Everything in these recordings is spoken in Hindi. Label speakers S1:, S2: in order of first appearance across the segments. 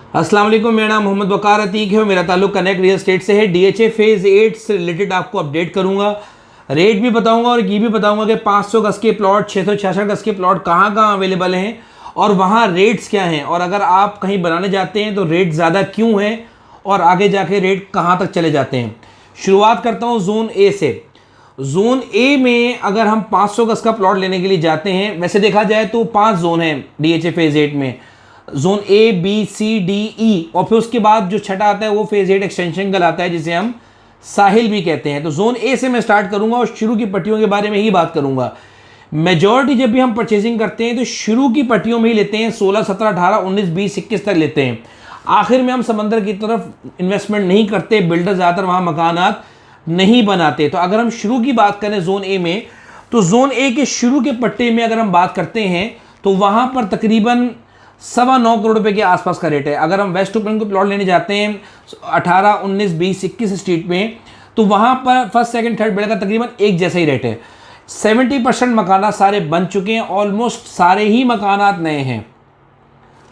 S1: अस्सलाम वालेकुम, मेरा नाम मोहम्मद वकार अतीक है और मेरा ताल्लुक कनेक्ट रियल एस्टेट से है। डीएचए फेज़ 8 से रिलेटेड आपको अपडेट करूंगा, रेट भी बताऊंगा और ये भी बताऊंगा कि 500 गज के प्लॉट, 666 गज के प्लॉट कहाँ कहाँ अवेलेबल हैं और वहाँ रेट्स क्या हैं, और अगर आप कहीं बनाने जाते हैं तो रेट ज़्यादा क्यों हैं और आगे जाके रेट कहाँ तक चले जाते हैं। शुरुआत करता हूँ जोन ए से। जोन ए में अगर हम 500 गज का प्लॉट लेने के लिए जाते हैं, वैसे देखा जाए तो 5 जोन हैं डीएचए फेज़ 8 में, zone A B C D E, और फिर उसके बाद जो छठा आता है वो फेज 8 एक्सटेंशन कहलाता है, जिसे हम साहिल भी कहते हैं। तो जोन ए से मैं स्टार्ट करूंगा और शुरू की पट्टियों के बारे में ही बात करूंगा। मेजॉरिटी जब भी हम परचेजिंग करते हैं तो शुरू की पट्टियों में ही लेते हैं, 16, 17, 18, 19, 20, 21 तक लेते हैं। आखिर में हम समंदर की तरफ इन्वेस्टमेंट नहीं करते, बिल्डर ज़्यादातर वहाँ मकानात नहीं बनाते। तो अगर हम शुरू की बात करें जोन ए में, तो जोन ए के शुरू के पट्टे में अगर हम बात करते हैं तो वहाँ पर तकरीबन 9.25 करोड़ रुपए के आसपास का रेट है। अगर हम वेस्ट ओपन को प्लॉट लेने जाते हैं 18, 19, 20, 21 स्ट्रीट में, तो वहाँ पर फर्स्ट सेकंड थर्ड बेड का तकरीबन एक जैसा ही रेट है। 70% मकानात सारे बन चुके हैं, ऑलमोस्ट सारे ही मकानात नए हैं।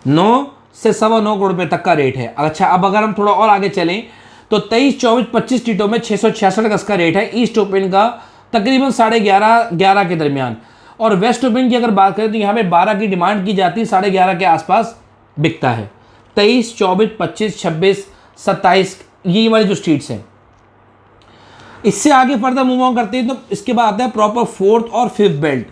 S1: 9 से 9.25 करोड़ रुपए तक का रेट है। अच्छा, अब अगर हम थोड़ा और आगे चलें तो 23, 24, 25 स्ट्रीटों में 666 गज का रेट है। ईस्ट ओपन का तकरीबन 11.5 के दरमियान, और वेस्ट ओपन की अगर बात करें तो यहाँ पे 12 की डिमांड की जाती है, 11.5 के आसपास बिकता है। 23, 24, 25, 26, 27 ये वाली जो स्ट्रीट्स हैं। इससे आगे फर्दर मूव ऑन करते हैं तो इसके बाद आता है प्रॉपर फोर्थ और fifth belt.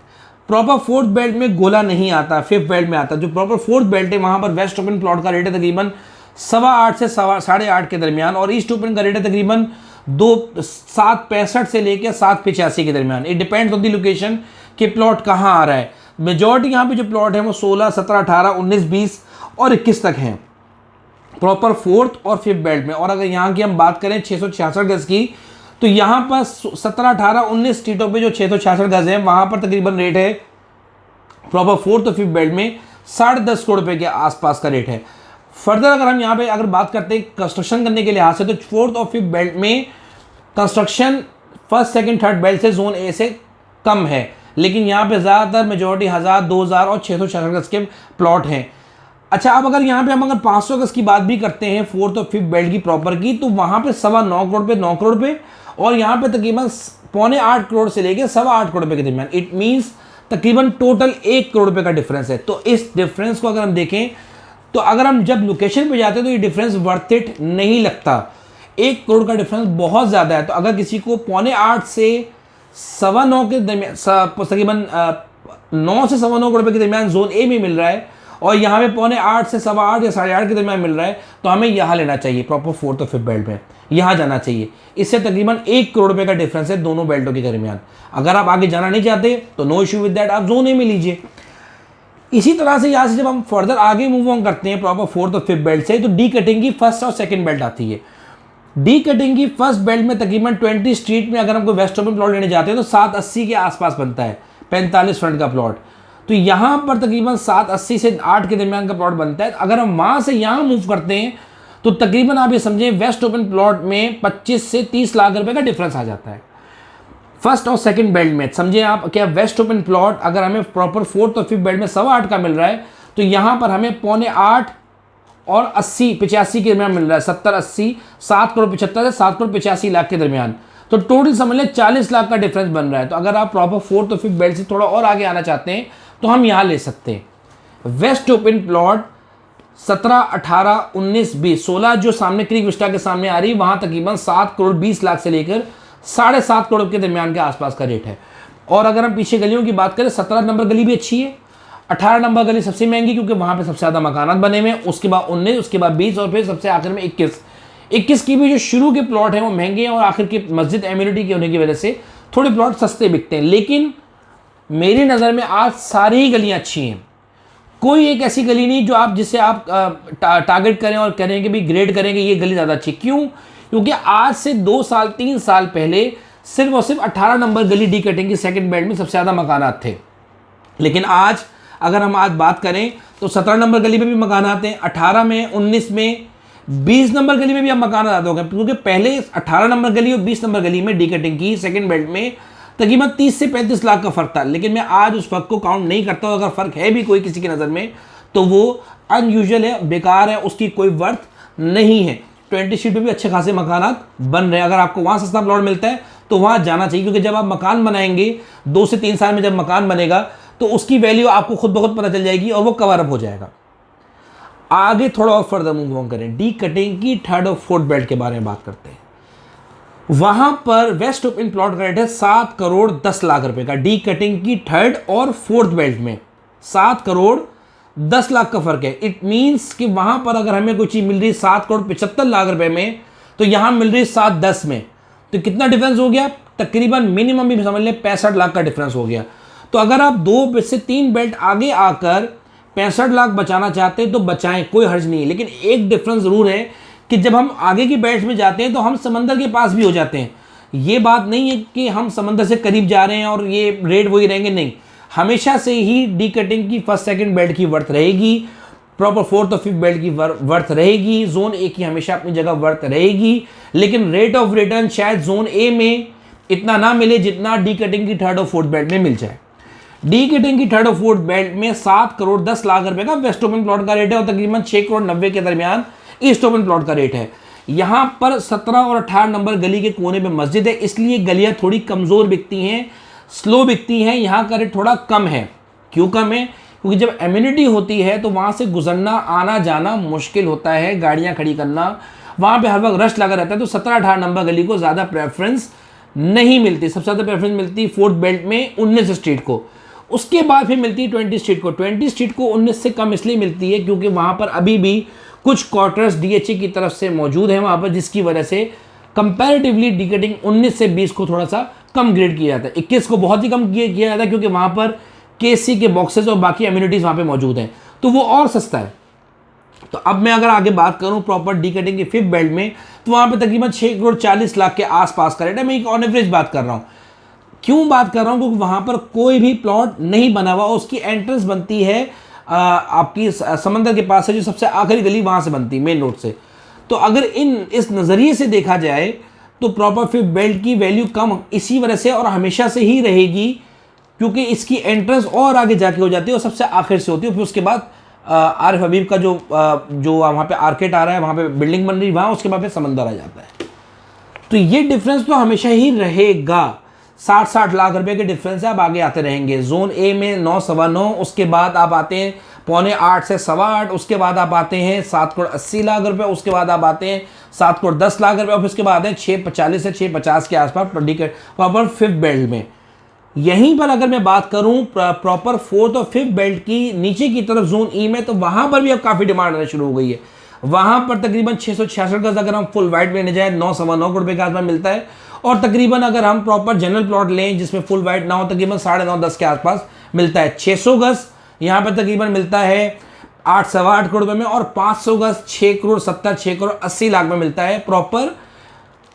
S1: Proper fourth belt में गोला नहीं आता, फिफ्थ बेल्ट में आता है। जो प्रॉपर फोर्थ बेल्ट है वहाँ पर वेस्ट ओपन प्लॉट का रेट है तकरीबन 8.25 से 8.5 के दरमियान, और ईस्ट ओपन का रेट है तकरीबन 7.65 से लेकर 7.85 के दरमियान। It depends on the location कि प्लॉट कहाँ आ रहा है। मेजॉरिटी यहाँ पे जो प्लॉट है वो 16, 17, 18, 19, 20 और 21 तक हैं प्रॉपर फोर्थ और फिफ्थ बेल्ट में। और अगर यहाँ की हम बात करें 666 गज की, तो यहाँ पर 17, 18, 19 स्ट्रीटों पे जो 666 गज है वहाँ पर तकरीबन रेट है प्रॉपर फोर्थ और फिफ्थ बेल्ट में 10.5 करोड़ रुपये के आसपास का रेट है। फर्दर अगर हम यहाँ पे अगर बात करते हैं कंस्ट्रक्शन करने के लिहाज से, तो फोर्थ और फिफ्थ बेल्ट में construction first second third belt से जोन ए से कम है, लेकिन यहाँ पे ज़्यादातर मेजॉरिटी 1000, 2000 और 666 गज के प्लॉट हैं। अच्छा, अब अगर यहाँ पे हम अगर 500 गज की बात भी करते हैं फोर्थ और फिफ्थ बेल्ट की प्रॉपर की, तो वहाँ पे 9.25 करोड़ पे 9 करोड़ पे, और यहाँ पे तकरीबन 7.25 करोड़ से लेकर 8.25 करोड़ रुपये के दरमियान। इट मीन्स तकरीबन टोटल 1 करोड़ रुपये का डिफरेंस है। तो इस डिफरेंस को अगर हम देखें तो अगर हम जब लोकेशन पे जाते हैं तो ये डिफरेंस वर्थ इट नहीं लगता। 1 करोड़ का डिफरेंस बहुत ज़्यादा है। तो अगर किसी को 8.25 से 9.25 के दरमियान, तकरीबन 9 से 9.25 करोड़ रुपये के दरमियान जोन ए में मिल रहा है, और यहाँ पे 8.25 से 8.25 या 8.5 के दरमियान मिल रहा है, तो हमें यहाँ लेना चाहिए प्रॉपर फोर्थ और फिफ्थ बेल्ट में, यहाँ जाना चाहिए। इससे तकरीबन 1 करोड़ रुपये का डिफरेंस है दोनों बेल्टों के दरमियान। अगर आप आगे जाना नहीं चाहते तो नो इशू विद दैट, आप जोन ए में लीजिए। इसी तरह से यहाँ से जब हम फर्दर आगे मूव ऑन करते हैं प्रॉपर फोर्थ और फिफ्थ बेल्ट से, तो डी कटिंग की फर्स्ट और सेकंड बेल्ट आती है। डी कटिंग की फर्स्ट बेल्ट में तकरीबन 20 स्ट्रीट में अगर हम कोई वेस्ट ओपन प्लॉट लेने जाते हैं तो 780 के आसपास बनता है, 45 फ्रंट का प्लॉट। तो यहाँ पर तकरीबन 780 से 8 के दरमियान का प्लॉट बनता है। अगर हम वहाँ से यहाँ मूव करते हैं तो तकरीबन आप ये समझें वेस्ट ओपन प्लॉट में 25 से 30 लाख रुपए का डिफरेंस आ जाता है फर्स्ट और सेकंड बेल्ट में। समझे आप, क्या वेस्ट ओपन प्लॉट अगर हमें प्रॉपर फोर्थ और फिफ्थ बेल्ट में 8.25 का मिल रहा है, तो यहाँ पर हमें 7.25 और 80, 85 के दरमियान मिल रहा है। 70, 80, 7 करोड़ 75 से 7 करोड़ 85 लाख के दरमियान। तो टोटल समझ लें 40 लाख का डिफरेंस बन रहा है। तो अगर आप प्रॉपर फोर्थ और फिफ्थ बेल्ट से थोड़ा और आगे आना चाहते हैं तो हम यहाँ ले सकते हैं। वेस्ट ओपन प्लॉट 17, 18, 19, 20, 16 जो सामने क्रीक विस्टा के सामने आ रही है, वहाँ तकरीबन 7 करोड़ 20 लाख से लेकर 7.5 करोड़ के दरमियान के आसपास का रेट है। और अगर हम पीछे गलियों की बात करें, 17 नंबर गली भी अच्छी है, 18 नंबर गली सबसे महंगी क्योंकि वहाँ पे सबसे ज़्यादा मकानात बने हुए हैं, उसके बाद 19, उसके बाद 20 और फिर सबसे आखिर में 21 की भी जो शुरू के प्लॉट हैं वो महंगे हैं, और आखिर की मस्जिद एम्यूनिटी के होने की वजह से थोड़े प्लॉट सस्ते बिकते हैं। लेकिन मेरी नज़र में आज सारी ही गलियाँ अच्छी हैं। कोई एक ऐसी गली नहीं जो आप जिससे आप टारगेट करें और करें कि भी ग्रेड करेंगे ये गली ज़्यादा अच्छी। क्यों? क्योंकि आज से 2 साल 3 साल पहले सिर्फ और सिर्फ 18 नंबर गली डी कटिंग की सेकंड बेल्ट में सबसे ज़्यादा मकानात थे। लेकिन आज अगर हम आज बात करें तो 17 नंबर गली में भी मकानात हैं, 18 में, 19 में, 20 नंबर गली में भी अब मकानात हो गए। क्योंकि पहले 18 नंबर गली और 20 नंबर गली में डी कटिंग की सेकंड बेल्ट में तकरीबन 30 से 35 लाख का फ़र्क था। लेकिन मैं आज उस फ़र्क को काउंट नहीं करता हूँ। अगर फ़र्क है भी कोई किसी की नज़र में तो वो अनयूजुअल है, बेकार है, उसकी कोई वर्थ नहीं है। 20 स्ट्रीट पे भी अच्छे खासे मकान बन रहे हैं। अगर आपको वहाँ सस्ता प्लॉट मिलता है तो वहाँ जाना चाहिए, क्योंकि जब आप मकान बनाएंगे 2 से 3 साल में जब मकान बनेगा तो उसकी वैल्यू आपको खुद ब खुद पता चल जाएगी और वो कवर अप हो जाएगा। आगे थोड़ा और फर्दर मूव ऑन करें, डी कटिंग की थर्ड और फोर्थ बेल्ट के बारे में बात करते हैं। वहां पर वेस्ट ओपन प्लॉट का रेट है 7 करोड़ 10 लाख रुपए का। डी कटिंग की थर्ड और फोर्थ बेल्ट में 7 करोड़ 10 लाख का फर्क है। इट मींस कि वहां पर अगर हमें कोई चीज मिल रही है 7 करोड़ 75 लाख रुपए में, तो यहां मिल रही है 7-10 में, तो कितना डिफरेंस हो गया? तकरीबन मिनिमम भी समझ लें 65 लाख का डिफरेंस हो गया। तो अगर आप 2 से 3 बेल्ट आगे आकर 65 लाख बचाना चाहते हैं तो बचाएं, कोई हर्ज नहीं है। लेकिन एक डिफरेंस जरूर है कि जब हम आगे की बेल्ट में जाते हैं तो हम समंदर के पास भी हो जाते हैं। ये बात नहीं है कि हम समंदर से करीब जा रहे हैं और ये रेट वही रहेंगे, नहीं। हमेशा से ही डी कटिंग की फर्स्ट सेकंड बेल्ट की वर्थ रहेगी, प्रॉपर फोर्थ और फिफ्थ बेल्ट की वर्थ रहेगी, जोन ए की हमेशा अपनी जगह वर्थ रहेगी। लेकिन रेट ऑफ रिटर्न शायद जोन ए में इतना ना मिले जितना डी कटिंग की थर्ड और फोर्थ बेल्ट में मिल जाए। डी कटिंग की थर्ड और फोर्थ बेल्ट में 7 करोड़ 10 लाख रुपए का वेस्ट ओपन प्लॉट का रेट है और तकरीबन 6 करोड़ 90 के दरमियान ईस्ट ओपन प्लॉट का रेट है। यहां पर 17 और 18 नंबर गली के कोने में मस्जिद है, इसलिए गलियां थोड़ी कमजोर बिकती हैं, स्लो बिकती हैं। यहां का रेट थोड़ा कम है। क्यों कम है? क्योंकि जब एम्यूनिटी होती है तो वहां से गुजरना आना जाना मुश्किल होता है, गाड़ियां खड़ी करना, वहां पे हर वक्त रश लगा रहता है। तो 17-18 नंबर गली को ज्यादा प्रेफरेंस नहीं मिलती। सबसे ज्यादा प्रेफरेंस मिलती है फोर्थ बेल्ट में 19 स्ट्रीट को, उसके बाद फिर मिलती है 20 स्ट्रीट को। 20 स्ट्रीट को 19 से कम इसलिए मिलती है क्योंकि वहां पर अभी भी कुछ क्वार्टर्स डीएचए की तरफ से मौजूद है वहां पर, जिसकी वजह से कंपैरेटिवली डी कटिंग 19 से 20 को थोड़ा सा कम ग्रेड किया जाता है। 21 को बहुत ही कम किया जाता है क्योंकि वहां पर केसी के बॉक्सेस और बाकी एम्यूनिटीज वहां पे मौजूद हैं, तो वो और सस्ता है। तो अब मैं अगर आगे बात करूं प्रॉपर डी कटिंग की फिफ्थ बेल्ट में, तो वहां पे तकरीबन 6 करोड़ 40 लाख के आसपास का रेट है। मैं एक ऑन एवरेज बात कर रहा हूं। क्यों बात कर रहा हूं? क्योंकि वहां पर कोई भी प्लॉट नहीं बना हुआ, उसकी एंट्रेंस बनती है आपकी समंदर के पास है, जो सबसे आखिरी गली वहां से बनती है मेन रोड से। तो अगर इस नजरिए से देखा जाए तो प्रॉपर फिफ्थ बेल्ट की वैल्यू कम इसी वजह से और हमेशा से ही रहेगी, क्योंकि इसकी एंट्रेंस और आगे जाके हो जाती है और सबसे आखिर से होती है। फिर उसके बाद आरिफ हबीब का जो वहाँ पे आर्केट आ रहा है, वहाँ पे बिल्डिंग बन रही है, वहाँ उसके बाद फिर समंदर आ जाता है। तो ये डिफरेंस तो हमेशा ही रहेगा। 60-60 लाख रुपए के डिफरेंस है। अब आगे आते रहेंगे। जोन ए में 9 सवा 9, उसके बाद आप आते हैं 7.25 से 8.25, उसके बाद आप आते हैं 7 करोड़ 80 लाख रुपए, उसके बाद आप आते हैं 7 करोड़ 10 लाख रुपए, और उसके बाद है 640 से 650 के आसपास प्रॉपर फिफ्थ बेल्ट में। यहीं पर अगर मैं बात करूं प्रॉपर फोर्थ और फिफ्थ बेल्ट की नीचे की तरफ जोन ई में, तो वहां पर भी अब काफी डिमांड आना शुरू हो गई है। वहां पर तकरीबन 666 गज अगर हम फुल वाइट लेने जाए 9 सवा 9 करोड़ रुपए के आसपास मिलता है, और तकरीबन अगर हम प्रॉपर जनरल प्लॉट लें जिसमें फुल वाइट ना हो, तकरीबन 9.5-10 के आसपास मिलता है। 600 गज यहाँ पर तकरीबन मिलता है 8 सवा 8 करोड़ रुपए में, और 500 गज 6 करोड़ 70 6 करोड़ 80 लाख में मिलता है प्रॉपर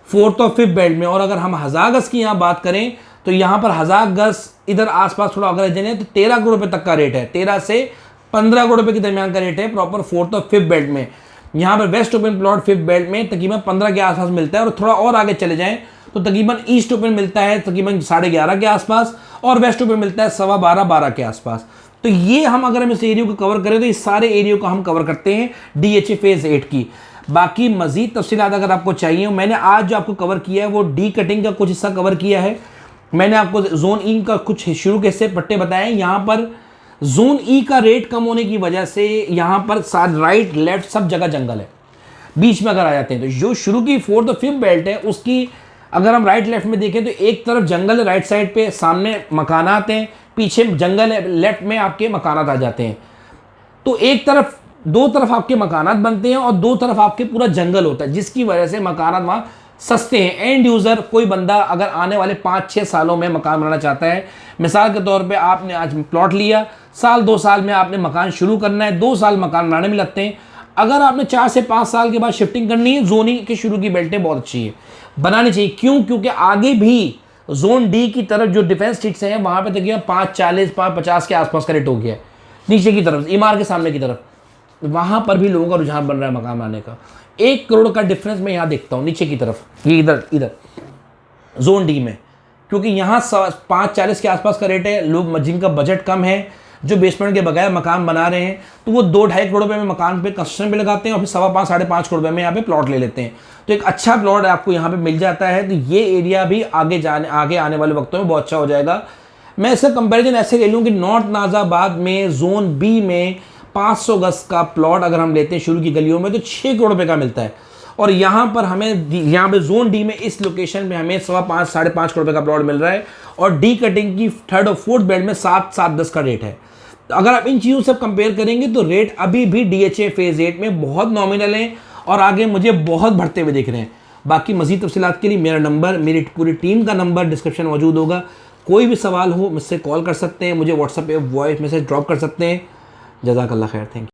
S1: फोर्थ और फिफ्थ बेल्ट में। और अगर हम 1000 गज की यहाँ बात करें तो यहाँ पर 1000 गज इधर आसपास थोड़ा अगर जाए तो 13 करोड़ रुपए तक का रेट है। 13 से 15 करोड़ रुपए के दरमियान का रेट है प्रॉपर फोर्थ और फिफ्थ बेल्ट में। यहाँ पर waste open plot fifth belt में तकरीबन 15 के आसपास मिलता है, और थोड़ा और आगे चले जाएं तो तकरीबन ईस्ट ओपन मिलता है तकरीबन 11.5 के आसपास, और वेस्ट ओपन मिलता है 12.25 के आसपास। तो ये अगर हम इस एरिया को कवर करें तो इस सारे एरिया को हम कवर करते हैं डीएचए फेज 8 की। बाकी मजीद तफसीलात अगर आपको चाहिए, मैंने आज जो आपको कवर किया है वो डी कटिंग का कुछ हिस्सा कवर किया है। मैंने आपको जोन ई का कुछ शुरू के हिस्से पट्टे बताए। यहाँ पर जोन ई का रेट कम होने की वजह से यहाँ पर राइट लेफ्ट सब जगह जंगल है। बीच में अगर आ जाते हैं तो जो शुरू की फोर्थ और फिफ्थ बेल्ट है उसकी अगर हम राइट लेफ्ट में देखें तो एक तरफ जंगल है राइट साइड पे, सामने मकानात हैं, पीछे जंगल है, लेफ्ट में आपके मकानात आ जाते हैं। तो एक तरफ दो तरफ आपके मकानात बनते हैं और दो तरफ आपके पूरा जंगल होता है, जिसकी वजह से मकानात वहाँ सस्ते हैं। एंड यूज़र कोई बंदा अगर आने वाले 5-6 सालों में मकान बनाना चाहता है, मिसाल के तौर पे आपने आज प्लॉट लिया, साल 2 साल में आपने मकान शुरू करना है, 2 साल मकान बनाने में लगते हैं। अगर आपने 4 से 5 साल के बाद शिफ्टिंग करनी है, जोनिंग के शुरू की बेल्टें बहुत अच्छी है, बनानी चाहिए। क्यों? क्योंकि आगे भी जोन डी की तरफ जो डिफेंस स्ट्रीट्स हैं वहाँ पे तकरीबन 540 550 के आसपास का रेट हो गया है। नीचे की तरफ इमार के सामने की तरफ वहाँ पर भी लोगों का रुझान बन रहा है मकान बनाने का। 1 करोड़ का डिफरेंस मैं यहाँ देखता हूँ नीचे की तरफ, ये इधर जोन डी में, क्योंकि यहाँ 540 के आसपास का रेट है। लोग जिनका बजट कम है जो बेसमेंट के बगैर मकान बना रहे हैं, तो वो 2-2.5 करोड़ रुपए में मकान पे कंस्ट्रक्शन पे लगाते हैं और फिर 5.25-5.5 करोड़ रुपए में यहाँ पे प्लॉट ले लेते हैं। तो एक अच्छा प्लॉट आपको यहाँ पे मिल जाता है। तो ये एरिया भी आगे आने वाले वक्तों में बहुत अच्छा हो जाएगा। मैं इसका कंपैरिजन ऐसे ले लूँ कि नॉर्थ नाजाबाद में जोन बी में 500 गज का प्लॉट अगर हम लेते हैं शुरू की गलियों में तो 6 करोड़ रुपए का मिलता है, और यहाँ पर हमें यहाँ पे जोन डी में इस लोकेशन में हमें 5.25-5.5 करोड़ रुपए का प्लॉट मिल रहा है, और डी कटिंग की 3rd और 4th बेल्ट में 7-7-10 का रेट है। तो अगर आप इन चीज़ों से कंपेयर करेंगे तो रेट अभी भी DHA फेज 8 में बहुत नॉमिनल है और आगे मुझे बहुत बढ़ते हुए दिख रहे हैं। बाकी मजीद तफसीलात के लिए मेरा नंबर, मेरी पूरी टीम का नंबर डिस्क्रिप्शन में मौजूद होगा। कोई भी सवाल हो मुझसे कॉल कर सकते हैं, मुझे व्हाट्सएप पे वॉइस मैसेज ड्रॉप कर सकते हैं। जज़ाकल्लाह खैर, थैंक यू।